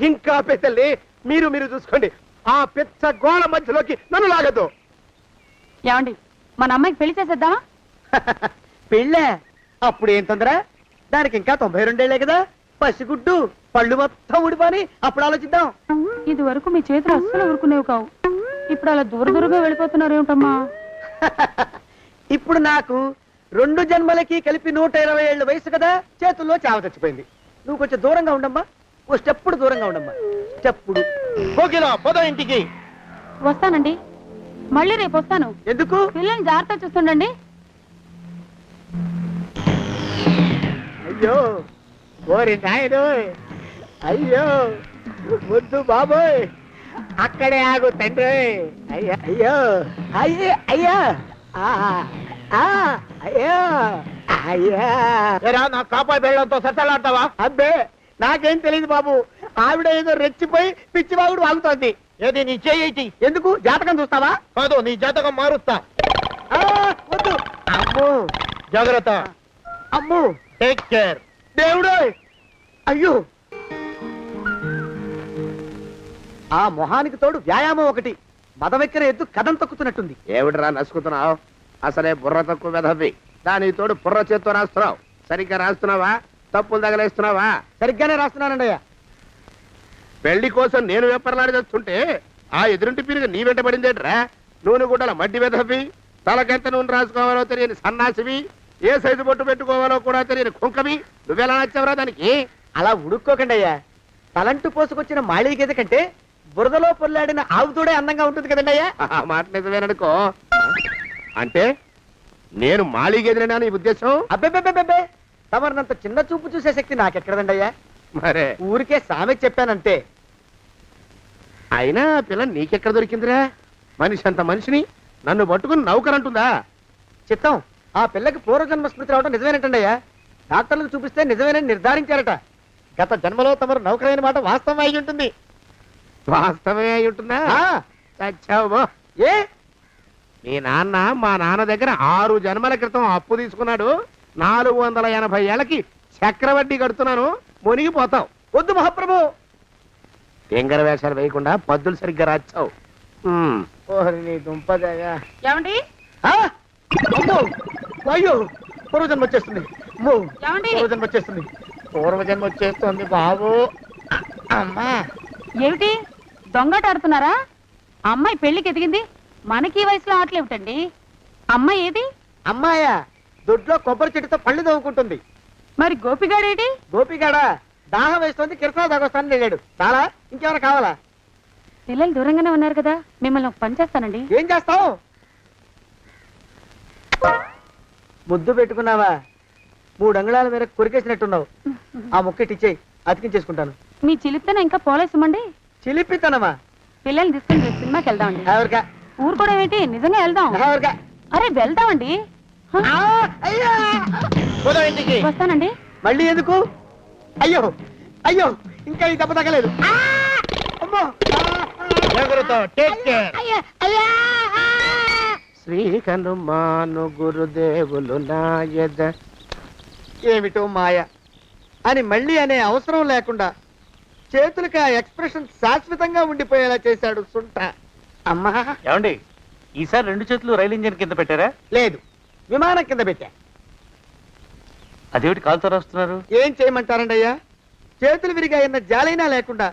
S5: ఇంకా పెద్దల్ని మీరు చూసుకోండి. ఆ పెద్ద గోళ మధ్యలోకి నన్ను లాగద్దు.
S2: ఏమండి, మన అమ్మాయికి పెళ్లి చేసేద్దామా?
S3: పెళ్ళే? అప్పుడు ఏం తొందర? దానికి ఇంకా 92 ఏళ్లే కదా. పసిగుడ్డు పళ్ళు మొత్తం ఊడిపోని అప్పుడు ఆలోచిద్దాం.
S2: ఇది వరకు మీ చేతులు అస్సలు ఊరుకునేవి కావు. ఇప్పుడు అలా దూరదూరంగా వెళ్ళిపోతున్నారు ఏమిటమ్మా?
S3: ఇప్పుడు నాకు 2 జన్మలకి కలిపి 120 ఏళ్ళ వయసు కదా. చేతుల్లో చావ చచ్చిపోయింది. నువ్వు కొంచెం దూరంగా ఉండమ్మా, ఓ స్టెప్పుడు దూరంగా ఉండమ్మా. స్టెప్పుడు
S5: కోకిలో పోదా ఇంటికి.
S2: వస్తానండి, మళ్ళీ రేపు వస్తాను.
S3: ఎందుకు?
S2: పిల్లల్ని జాగ్రత్త చూస్తుండండి.
S3: అయ్యో ఓరి నాయను, అయ్యో ముద్దు బాబోయ్, అక్కడే ఆగు తండ్రి. అయ్యా అయ్యో అయ్యో అయ్యా అయ్యో అయ్యా. నా కాపాయి బెళ్ళంతో సత్తలాడతావా? అబ్బే నాకేం తెలియదు బాబు. ఆవిడ ఏదో రెచ్చిపోయి పిచ్చివాగుడు వాగుతోంది. ఏది నీ చేయి? ఎందుకు జాతకం చూస్తావా? కాదు, నీ జాతకం మారుస్తా. వద్దు. అమ్మో జాగ్రత్త. అమ్మో టేక్ కేర్. దేవుడు అయ్యో. ఆ మొహానికి తోడు వ్యాయామం ఒకటి. మదవెక్కిన ఎద్దు కథం తొక్కుతున్నట్టుంది.
S5: ఏమిటిరా నసుకుతున్నావు? అసలే బుర్ర తక్కువ వెధవి. దాని తోడు బుర్ర చేత్తో రాస్తున్నావు. సరిగ్గా రాస్తున్నావా? తప్పులు తగలేస్తున్నావా?
S3: సరిగ్గానే రాస్తున్నానండి అయ్యా.
S5: పెళ్లి కోసం నేను వెప్పర్లాడి చేస్తుంటే ఆ ఎదురింటి పీరుగా నీ వెంట పడిందేట్రా? నూనె గుడ్డల మడ్డి వెధవి, తలకెంత నూనె రాసుకోవాలో తెలియని సన్నాసివి, ఏ సైజు బొట్టు పెట్టుకోవాలో కూడా తెలియని కుంకవి. నువ్వెలా నచ్చావురా దానికి?
S3: అలా ఉడుక్కోకండి అయ్యా. తలంటు పోసుకొచ్చిన మాళీ గేదె కంటే బురదలో పొల్లాడిన ఆవుతోడే అందంగా ఉంటుంది కదండి అయ్యా.
S5: ఆ మాట నిజమేననుకో. అంటే నేను మాళీగేదినా నీ ఉద్దేశం?
S3: అబ్బెబ్బెబ్బెబ్బే, తమరినంత చిన్న చూపు చూసే శక్తి నాకెక్కడదండి అయ్యా.
S5: మరే
S3: ఊరికే సామె చెప్పానంతే.
S5: అయినా ఆ పిల్ల నీకెక్కడ దొరికిందిరా? మనిషి అంత మనిషిని నన్ను పట్టుకుని నౌకరంటుందా?
S3: చిత్తం, ఆ పిల్లకి పూర్వజన్మ స్మృతి రావడం నిజమేనంటండి అయ్యా. డాక్టర్లకు చూపిస్తే నిజమేనని నిర్ధారించారట. గత జన్మలో తమరు నౌకరైన మాట వాస్తవం అయి ఉంటుంది.
S5: వాస్తవమే అయి ఉంటుందా? చచ్చావు.
S3: ఏ
S5: మీ నాన్న మా నాన్న దగ్గర 6 జన్మల క్రితం అప్పు తీసుకున్నాడు. 480 ఏళ్ళకి చక్రవడ్డీ కడుతున్నాను. మునిగిపోతావు.
S3: వద్దు మహాప్రభు.
S5: ఎంగర వేషాలు వేయకుండా పద్దులు సరిగ్గా రాచావు.
S3: ఓహరి నీ దుంపదగా.
S2: ఏమండి
S3: అమ్మో అయ్యో, పూర్వజన్మ వచ్చేస్తుంది. అమ్మో,
S2: ఏమండి?
S3: పూర్వజన్మ వచ్చేస్తుంది. పూర్వజన్మ వచ్చేస్తుంది బాబు. అమ్మా
S2: ఏమిటి దొంగట ఆడుతున్నారా? అమ్మాయి పెళ్లికి ఎదిగింది, మనకి ఈ వయసులో ఆటలేమిటండి? అమ్మాయి ఏది?
S3: అమ్మాయా దొడ్లో కొబ్బరి చెట్టుతో పళ్ళు తవ్వుకుంటుంది.
S2: మరి గోపిగాడేటి?
S3: గోపిగాడ దాహం వేస్తుంది, కిరసా దాగొస్తానని వెళ్ళాడు. చాలా ఇంకేమైనా కావాలా?
S2: పిల్లలు దూరంగానే ఉన్నారు కదా, మిమ్మల్ని ఒక పని చేస్తానండి.
S3: ఏం చేస్తావు? ముద్దు పెట్టుకున్నావా? 3 అంగుళాల మేర కొరికేసినట్టున్నావు. ఆ ముక్కటిచ్చేయి, అతికించేసుకుంటాను.
S2: మీ చిలిపితేనే ఇంకా పోలేసమండి.
S3: చిలిపితనమా?
S2: పిల్లల్ని తీసుకుని రేపు సినిమాకి వెళ్దామండి.
S3: ఎవరికా?
S2: ఊరు కూడా ఏంటి, నిజంగా వెళ్దాం.
S3: ఎవరికా?
S2: అరే వెళ్దామండి. హ,
S3: అయ్యా పోదాం ఇంటికి.
S2: వస్తానండి.
S3: మళ్ళీ ఎందుకు? అయ్యో అయ్యో, ఇంకా ఈ దెబ్బ తగ్గలేదు. అమ్మో.
S5: శ్రీ హనుమాను గురుదేవులు నాయద.
S3: ఏమిటో మాయ అని మళ్ళీ అనే అవసరం లేకుండా చేతులకి ఆ ఎక్స్ప్రెషన్ శాశ్వతంగా ఉండిపోయేలా చేశాడు సుంట. అమ్మా
S6: ఏమండి, ఈసారి 2 చేతులు రైలు ఇంజిన్ కింద పెట్టారా?
S3: లేదు, విమానం కింద పెట్టా.
S6: అదేమిటి కాలుతో రాస్తున్నారు?
S3: ఏం చేయమంటారండి అయ్యా? చేతులు విరిగాయన్న జాలైనా లేకుండా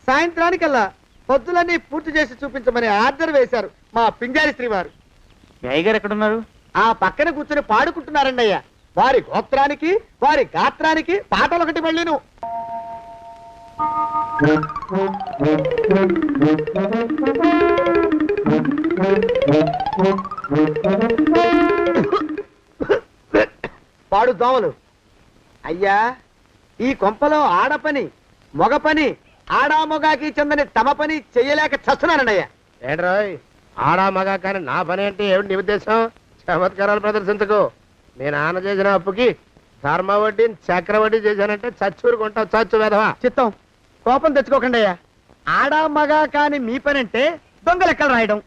S3: సాయంత్రానికల్లా పొద్దులన్నీ పూర్తి చేసి చూపించమని ఆర్డర్ వేశారు మా పింజారి శ్రీ వారు.
S6: మీ అయ్యగారు ఎక్కడున్నారు?
S3: ఆ పక్కన కూర్చుని పాడుకుంటున్నారండి అయ్యా. వారి గోత్రానికి వారి గాత్రానికి పాటలు ఒకటి మళ్ళీను. పాడు దోమలు. అయ్యా, ఈ కొంపలో ఆడపని మొగ పని ఆడా మొగాకి చెందని తమ పని చెయ్యలేక చస్తున్నానండయ్యా.
S5: ఏంట్రాయ్, ఆడా మగా కానీ నా పని అంటే ఏమిటి నీ ఉద్దేశం? చమత్కారాలు ప్రదర్శించకు. మీ నాన్న చేసిన అప్పుకి ధర్మ వడ్డీ చక్రవడ్డీ చేశానంటే చచ్చూరుకుంటావు. చచ్చు వెధవా.
S3: చిత్తం, కోపం తెచ్చుకోకండి అయ్యా. ఆడా మగా కాని మీ పని అంటే దొంగ లెక్కలు రాయడం.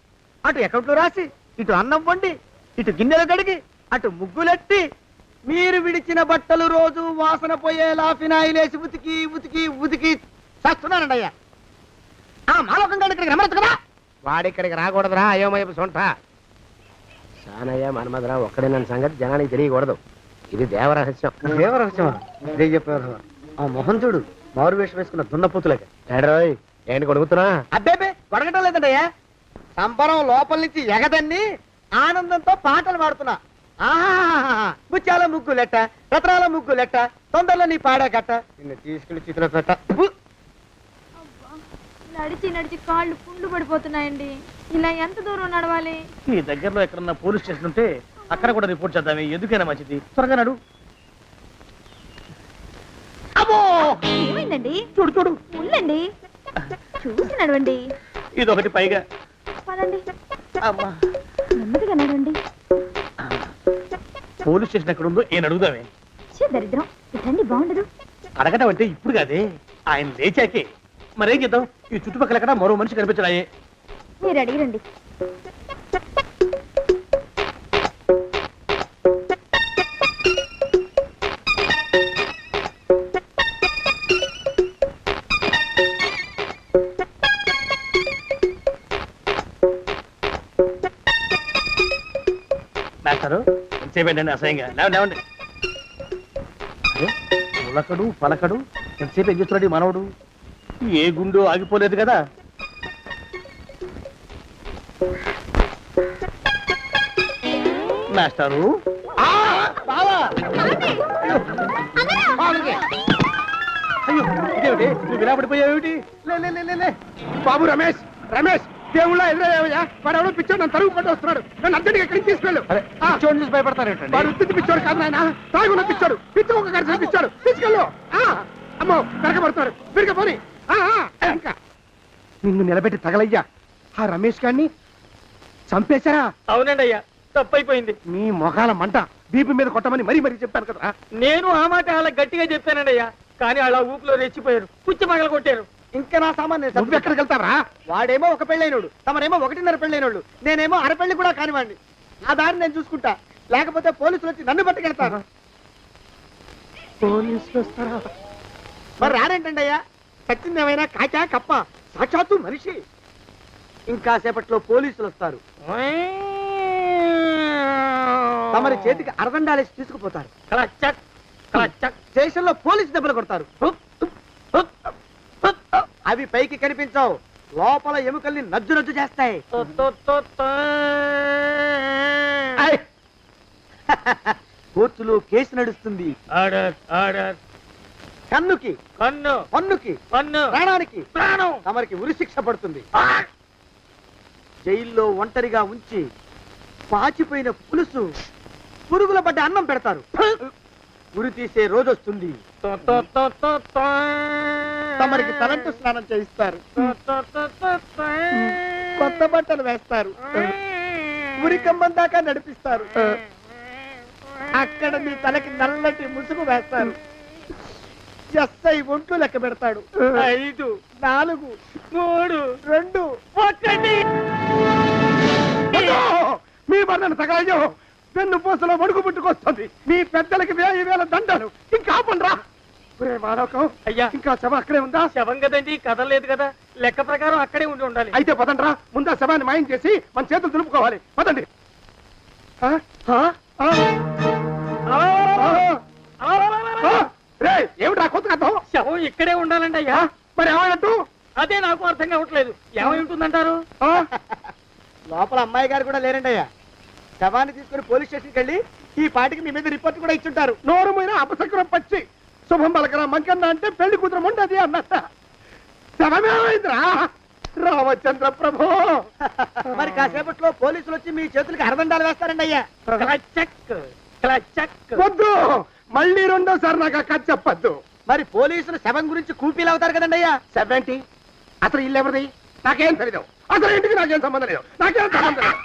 S3: అటు అకౌంట్లో రాసి, ఇటు అన్నం వండి, ఇటు గిన్నెలు కడిగి, అటు ముగ్గులెట్టి, మీరు విడిచిన బట్టలు రోజు వాసన పోయేలా ఫినాయిలేసి ఉతికి ఉతికి ఉతికి చస్తున్నానండి అయ్యా. ఆ మాలోకం గారు ఇక్కడికి రమ్మచ్చు కదా.
S5: వాడిక్కడికి రాకూడదురా అయోమయపు సొంట. సానయ్య మన్మధరా ఒక్కడే నన్ను సంగతి జనానికి తెలియకూడదు. ఇది దేవరహస్యం.
S3: దేవరహస్యమా? ఇదే చెప్పారు. ఆ మొహం చూడు, మారు వేషం వేసుకున్న దున్నపోతులేక.
S5: ఏడ్రోయ్, ఏంటి కొడుకుతున్నా?
S3: అబ్బేబే కొడగటం లేదండయ్యా. సంబరం లోపల నుంచి ఎగదన్ని ఆనందంతో పాటలు పాడుతున్నా. ఆహా, ముత్యాల ముగ్గులెట్ట, రత్నాల ముగ్గులెట్ట, తొందరలో నీ పాడా కట్ట, నిన్ను తీసుకెళ్లి చిత్ర పెట్ట.
S9: నడిచి నడిచి కాళ్ళు పుండ్లు పడిపోతున్నాయండి. ఇలా ఎంత దూరం నడవాలి?
S3: ఈ దగ్గరలో ఎక్కడన్నా పోలీస్ స్టేషన్ ఉంటే అక్కడ కూడా రిపోర్ట్ చేద్దామే. ఎందుకైనా మంచిది. త్వరగా నడు.
S9: ఏమైందండి?
S3: చూడు చూడు.
S9: ఉండండి, చూసి నడవండి.
S6: ఇదొకటి పైగా.
S9: పదండి.
S6: అమ్మా,
S9: నెమ్మదిగా నడండి.
S6: పోలీస్ స్టేషన్ ఎక్కడ ఉందో ఈయన అడుగుదామే.
S9: దరిద్రం ఇటండి బాగుండదు.
S6: అడగడం అంటే ఇప్పుడు కాదే, ఆయన లేచాకే. మరేం చేద్దాం, ఈ చుట్టుపక్కల ఎక్కడ మరో మనిషి కనిపించడాయే.
S9: మీరు అడిగిరండి.
S6: మాస్టారు ఎంతసేపేంటండి అసహ్యంగా? లేవండి లేవండి. అరే పులకడు పలకడు, ఎంతసేపు ఏం చేస్తున్నాడు ఈ మనవడు? ఏ గుండు ఆగిపోలేదు కదా. మాస్టారు అయ్యో ఇదేమిటి, నువ్వు ఇలా పడిపోయావేమిటి?
S5: లే. బాబు రమేష్, రమేష్ దేవుళ్ళ ఎదురయ్యా, వాడు ఎవడో పిచ్చోడు నన్ను తరుగు పట్టి వస్తున్నాడు. నన్ను అద్దెకి ఎక్కడికి తీసుకెళ్ళు.
S6: చూడండి చూసి భయపడతారేంటండి?
S5: వాడు ఉత్తి పిచ్చోడు కాదు నాయన, తాగున్న పిచ్చాడు, పిచ్చి ఒక గడిచిన పిచ్చాడు. తీసుకెళ్ళు. అమ్మో వెనకబడుతున్నాడు, తిరిగి పోని. ఇంకా నిన్ను నిలబెట్టి తగలయ్యా. ఆ రమేష్ గారిని చంపేశారా?
S6: అవునండి అయ్యా, తప్పైపోయింది.
S5: నీ మొఖాల మంట, బీపీ మీద కొట్టమని మరీ చెప్పాను కదా.
S6: నేను ఆ మాట అలా గట్టిగా చెప్పానండి అయ్యా, కానీ అలా ఊపిలో రెచ్చిపోయారు, పుచ్చి పగల కొట్టారు.
S3: ఇంకా నా సామాన్
S5: నువ్వు ఎక్కడికి వెళ్తావరా?
S3: వాడేమో ఒక పెళ్ళైనోడు, తమరేమో 1.5 పెళ్ళైనోళ్ళు, నేనేమో అరపెళ్ళి కూడా కానివ్వండి. ఆ దారి నేను చూసుకుంటా, లేకపోతే పోలీసులు వచ్చి నన్ను పట్టుకెళ్తారు.
S5: పోలీసులు వస్తారా?
S3: మరి రారేంటండి అయ్యా, చచ్చింది ఏమైనా కాచా కప్ప, సాక్షాత్తు మనిషి. ఇంకా సేపట్లో పోలీసులు వస్తారు, తమరి చేతికి అరదండాలేసి తీసుకుపోతారు.
S6: క్లచక్, క్లచక్.
S3: స్టేషన్ లో పోలీసు దెబ్బలు కొడతారు. అవి పైకి కనిపించవు, లోపల ఎముకల్ని నజ్జు చేస్తాయి. కోర్టులో కేసు నడుస్తుంది.
S6: Order, order.
S3: కన్నుకి
S6: కన్ను,
S3: పన్నుకి
S6: పన్ను,
S3: ప్రాణానికి
S6: ప్రాణం.
S3: తమరికి ఉరి శిక్ష పడుతుంది. జైల్లో ఒంటరిగా ఉంచి పాచిపోయిన పులుసు, పురుగుల పడ్డ అన్నం పెడతారు. ఉరి తీసే రోజు వస్తుంది. తమరికి తలంటు స్నానం చేయిస్తారు, కొత్త బట్టలు వేస్తారు, ఉరి కంబం దాకా నడిపిస్తారు. అక్కడ మీ తలకి నల్లటి ముసుగు వేస్తారు. ఎస్ఐ ఒంట్లు లెక్క పెడతాడు. 5, 4, 3, 2, 1.
S5: మీ బంధన తగలయ్యో, వెన్ను పూసలో వడుగు పుట్టుకొస్తుంది. మీ పెద్దలకి 1000 దండలు. ఇంకా ఆపండ్రా. మాలోకం
S6: అయ్యా,
S5: ఇంకా శవం అక్కడే ఉందా?
S6: శవం కదండి, కదలేదు కదా, లెక్క ప్రకారం అక్కడే ఉండాలి.
S5: అయితే పదండ్రా, ముందా శవాన్ని మాయం చేసి మన చేతులు దులుపుకోవాలి. పదండి. ఏమిట్రా కొత్త కథ?
S6: శవం ఇక్కడే ఉండాలండి అయ్యా.
S5: మరి ఏమైనట్టు?
S6: అదే నాకు అర్థం కావట్లేదు. ఏమై ఉంటుందంటారు?
S3: లోపల అమ్మాయి గారు కూడా లేరండి అయ్యా. శవాన్ని తీసుకుని పోలీస్ స్టేషన్కి వెళ్ళి ఈ పాటికి మీ మీద రిపోర్ట్ కూడా ఇచ్చుంటారు.
S5: నోరు మీద అపశకురం పచ్చి శుభం పలకరా మంకన్న అంటే పెళ్లి కూతురు ఉండదు అన్నట్ట. శవమేమైందిరా? రామచంద్ర ప్రభు.
S3: మరి కాసేపట్లో పోలీసులు వచ్చి మీ చేతులకి అరదండాలు వేస్తారండి అయ్యా.
S6: క్లచక్, క్లచక్.
S5: వద్దు, మళ్ళీ రెండోసారి నాకు ఆ కథ చెప్పద్దు.
S3: మరి పోలీసులు శవం గురించి కూపీలు అవుతారు కదండి అయ్యా.
S5: సెవెంటీ అసలు ఇల్లు ఎవరిది? నాకేం తెలియదు. అసలు ఇంటికి నాకేం సంబంధం లేదు. నాకేం సంబంధం లేదు.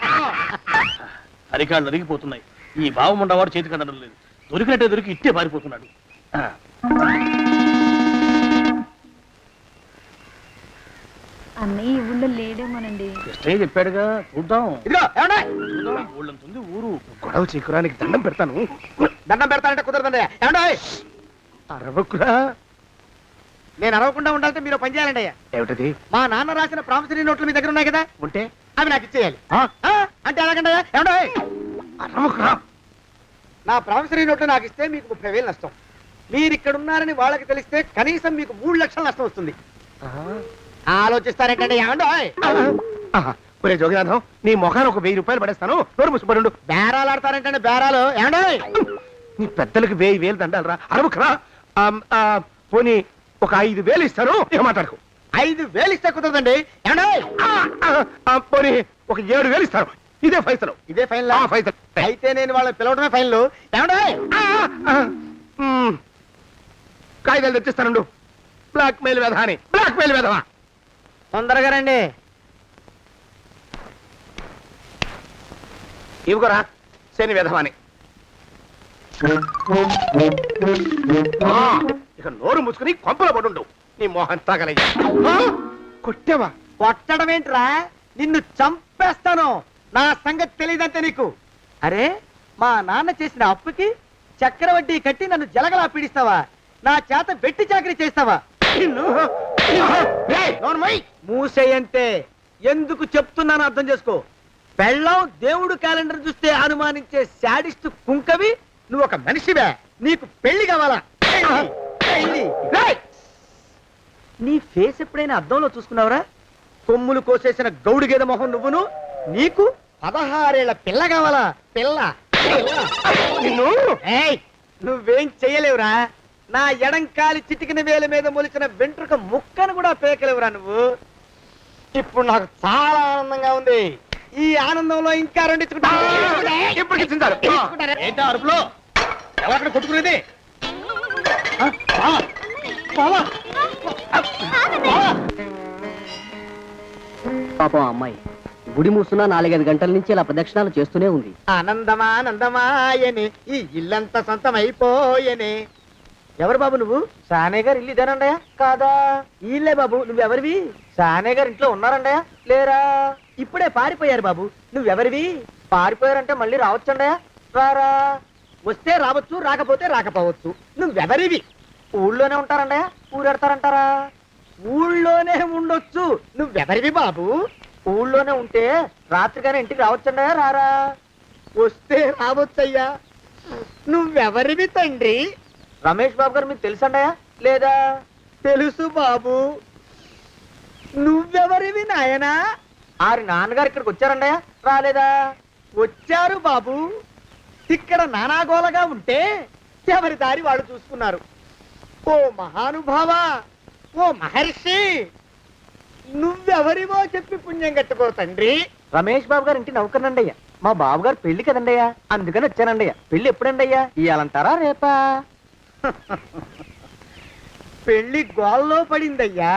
S6: అరికాళ్ళు అరిగిపోతున్నాయి. ఈ భావం ఉండవాడు చేతికి అందడం లేదు. దొరికినట్టే దొరికి ఇట్టే పారిపోతున్నాడు.
S9: అన్నయ్య ఈ ఊళ్ళో లేడేమోనండి.
S6: కృష్ణయ్య చెప్పాడుగా, చూద్దాం.
S3: ఇదిగో ఏమండి,
S6: ఊళ్ళంతుంది ఊరు.
S5: గొడవ చీకురానికి దండం పెడతాను.
S3: దండం పెడతానంటే కుదరదండి. ఏమండి,
S5: అరవకురా.
S3: నేను అరవకుండా ఉండాలంటే మీరు పని చేయాలండి అయ్యా.
S5: ఏమిటది?
S3: మా నాన్న రాసిన ప్రామిసరీ నోట్లు మీ దగ్గర ఉన్నాయి కదా,
S5: ఉంటే
S3: అవి నాకు ఇచ్చేయాలి. అంటే ఎలాగండి అయ్యా? ఏమండి,
S5: అరవకురా.
S3: నా ప్రామిసరీ నోట్లు నాకు ఇస్తే మీకు 30,000 నష్టం. మీరు ఇక్కడ ఉన్నారని వాళ్ళకి తెలిస్తే కనీసం మీకు 3 లక్షల నష్టం వస్తుంది. ఆలోచిస్తారేంటండి? ఏమండి,
S5: ఒరే జోగినాథం, నీ మొఖాన్ని ఒక 1000 రూపాయలు పడేస్తాను. నోరు ముసుపడు.
S3: బేరాలు ఆడతారేంటండి? బేరాలు ఏమండి?
S5: నీ పెద్దలకు 1000 దండాలరా. అరవకురా. పోనీ ఒక 5,000 ఇస్తాను. ఏమాటాడుకో.
S3: 5,000 ఇస్తే కుదరదండి. ఏమండి,
S5: పోనీ ఒక 7,000 ఇస్తాను. ఇదే ఫైసలు.
S3: ఇదే ఫైన్.
S5: ఫైసలు.
S3: అయితే నేను వాళ్ళని పిలవడమే ఫైన్లు. ఏమండి,
S5: కాగితాలు తెచ్చిస్తానండు. బ్లాక్ మెయిల్ వెధవా అని. బ్లాక్ మెయిల్ వెధవా.
S3: తొందరగా రండి.
S5: ఇవిగోరా శని విధవాని ఇక నోరు మూసుకుని కొంపలో పడుండు నీ మోహన్ తగలయ్యా కొట్టావా?
S3: కొట్టడం ఏంట్రా, నిన్ను చంపేస్తాను. నా సంగతి తెలియదంటే నీకు. అరే, మా నాన్న చేసిన అప్పుకి చక్రవడ్డీ కట్టి నన్ను జలగలా పీడిస్తావా? నా చేత వెట్టి చాకరీ చేస్తావా? మూసేయంటే ఎందుకు చెప్తున్నాను అర్థం చేసుకో. పెళ్ళం దేవుడు క్యాలెండర్ చూస్తే అనుమానించే శాడిస్ట్ కుంకవి నువ్వు ఒక మనిషివే. నీకు పెళ్లి కావాలా? పెళ్లి. నీ ఫేస్ ఎప్పుడైనా అద్దంలో చూసుకున్నావురా? కొమ్ములు కోసేసిన గౌడు గేదె మొహం నువ్వును. నీకు 16 ఏళ్ల పిల్ల కావాలా? పిల్ల. నువ్వేం చెయ్యలేవురా. నా ఎడంకాలి చిటికిన వేల మీద మొలిచిన వెంట్రుక ముక్కను కూడా పేకలేవురా నువ్వు. ఇప్పుడు నాకు చాలా ఆనందంగా ఉంది. ఈ ఆనందంలో ఇంకా రెండించుకుంటా.
S6: ఏంటా అరుపులో ఎవరక్కడ కొట్టుకునేది?
S3: పాపం అమ్మాయి గుడి మూసున్న 4-5 గంటల నుంచి ఇలా ప్రదక్షిణాలు చేస్తూనే ఉంది. ఆనందమాయని ఈ ఇల్లంతా సొంతం అయిపోయని. ఎవరు బాబు నువ్వు? సానే గారు ఇల్లు ఇదేనండయా? కాదా? ఇల్లే బాబు. నువ్వెవరివి? సానే గారు ఇంట్లో ఉన్నారండయా? లేరా? ఇప్పుడే పారిపోయారు బాబు. నువ్వెవరివి? పారిపోయారంటే మళ్ళీ రావచ్చండయా? రారా? వస్తే రావచ్చు, రాకపోతే రాకపోవచ్చు. నువ్వెవరివి? ఊళ్ళోనే ఉంటారండయా? ఊరెడతారంటారా? ఊళ్ళోనే ఉండొచ్చు. నువ్వెవరివి బాబు? ఊళ్ళోనే ఉంటే రాత్రిగానే ఇంటికి రావచ్చండయా? రారా? వస్తే రావచ్చయ్యా. నువ్వెవరివి తండ్రి? రమేష్ బాబు గారు మీకు తెలుసండయా? లేదా? తెలుసు బాబు. నువ్వెవరివి నాయనా? ఆరి నాన్నగారు ఇక్కడికి వచ్చారండయా? రాలేదా? వచ్చారు బాబు. ఇక్కడ నానాగోలగా ఉంటే ఎవరి దారి వాళ్ళు చూసుకున్నారు. ఓ మహానుభావా, ఓ మహర్షి, నువ్వెవరివో చెప్పి పుణ్యం కట్టుకో తండ్రి. రమేష్ బాబు గారు ఇంటి నౌకర్నండయ్యా. మా బాబు గారు పెళ్లి కదండయ్యా, అందుకని వచ్చానండయ్యా. పెళ్లి ఎప్పుడండయ్యా? ఇయ్యాలంటారా రేపా? పెళ్లి గోల్లో పడిందయ్యా.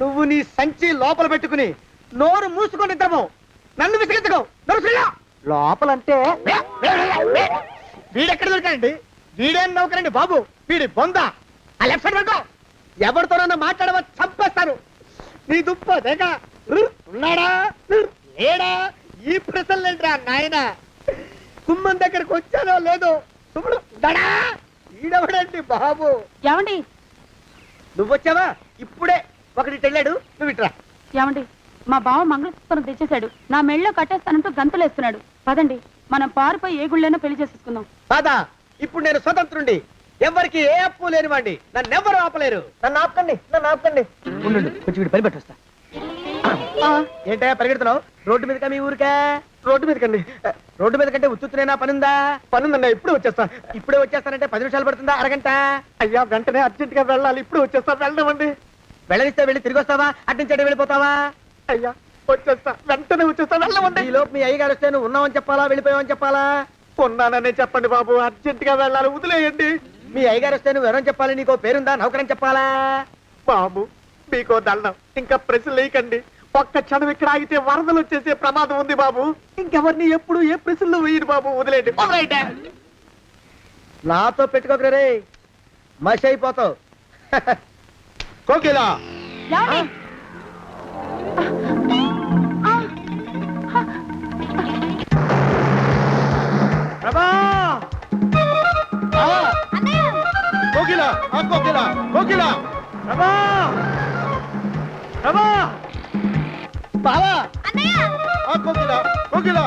S3: నువ్వు నీ సంచి లోపల పెట్టుకుని నోరు మూసుకొని ఇద్దాము. నన్ను విసిగించుకో. లోపలంటే వీడెక్కడ దొరికాడండి? వీడేం నౌకరండి బాబు, వీడి బొంద. ఆ లెఫ్ట్ సైడ్ పడుకో. ఎవరితోనన్నా మాట్లాడవా చంపేస్తాను. నీ దుప్ప దేక ఉన్నాడా లేడా? ఈ ప్రశ్నలేంట్రా నాయన. కుమ్మం దగ్గరకు వచ్చానో లేదో. ఈడవడండి బాబు.
S2: ఏమండి
S3: నువ్వు వచ్చావా? ఇప్పుడే ఒకటి వెళ్ళాడు. నువ్వు ఇట్రా.
S2: ఏమండి, మా బావ మంగళసూత్రం తెచ్చేశాడు. నా మెళ్ళో కట్టేస్తానంటూ గంతులేస్తున్నాడు. పదండి, మనం పారిపోయి ఏ గుళ్ళైనా పెళ్లి చేసేసుకుందాం.
S3: కాదా? ఇప్పుడు నేను స్వతంత్రుండి, ఎవరికి ఏ అప్పు లేనివ్వండి. నన్ను ఎవరు ఆపలేరు. నన్ను ఆపకండి, నన్ను ఆపకండి. ఉండు, కొంచెం వీడి పని పెట్టొస్తా. ఏంటయ్యా పరిగెడుతున్నావు? రోడ్డు మీదకా మీ ఊరికా? రోడ్డు మీదకండి. రోడ్డు మీద కంటే ఉత్తునేనా? పనుందా? పనుందన్నా. ఇప్పుడే వచ్చేస్తా. ఇప్పుడే వచ్చేస్తానంటే 10 నిమిషాలు పడుతుందా? అరగంట? అయ్యా వెంటనే అర్జెంట్ గా వెళ్ళాలి. ఇప్పుడు వచ్చేస్తా. వెళ్ళమండి. వెళ్ళనిస్తే వెళ్ళి తిరిగి వస్తావా? అడ్డించండి వెళ్ళిపోతావా? అయ్యా వచ్చేస్తా, వెంటనే వచ్చేస్తా. వెళ్ళమండి. ఈ లోపు మీ అయ్యగారు వస్తే నువ్వు ఉన్నావని చెప్పాలా, వెళ్ళిపోయావని చెప్పాలా? ఉన్నాననే చెప్పండి బాబు. అర్జెంట్ గా వెళ్ళాలి, వదిలేయండి. మీ అయ్యగారు వస్తే నువ్వు ఎవరని చెప్పాలి? నీకో పేరుందా? నౌకరని చెప్పాలా? బాబు మీకో దండం. ఇంకా ప్రశ్నలు వేయకండి. ఒక్క క్షణం ఇక్కడ ఆగితే వరదలు వచ్చేసే ప్రమాదం ఉంది బాబు. ఇంకెవరిని ఎప్పుడు ఏ ప్రశ్నలు వేయరు బాబు. వదిలేండి. నాతో పెట్టుకోకరే, మసి అయిపోతావు.
S5: కోకిలా
S2: ఏమండి?
S3: ప్రభా!
S5: కోకిలా కోకిలా కోకిలా
S3: ప్రభా! ప్రభా! బావా!
S5: కోకిలా కోకిలా